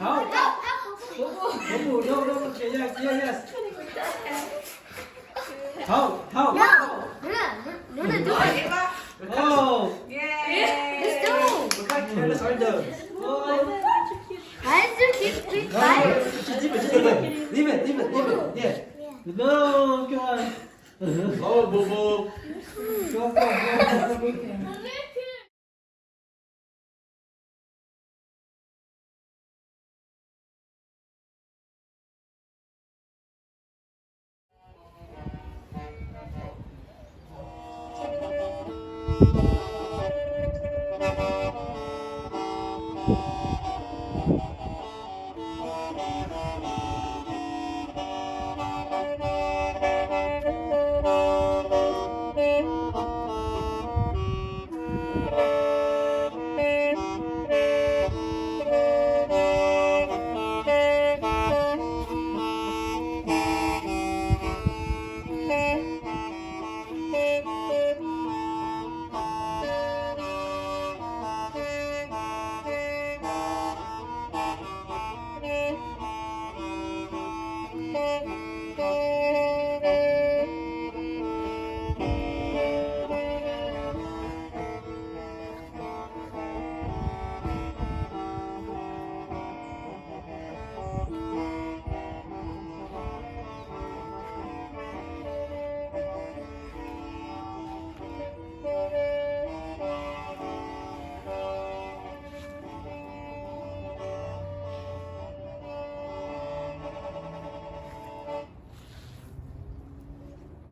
How? Bobo, no, okay, yes. How? Luna, do it. Oh! Yay! Let's do. Let's order. Oh! Guys, keep No, quiet. leave it. Yeah. No, come on. Oh, Bobo. Go.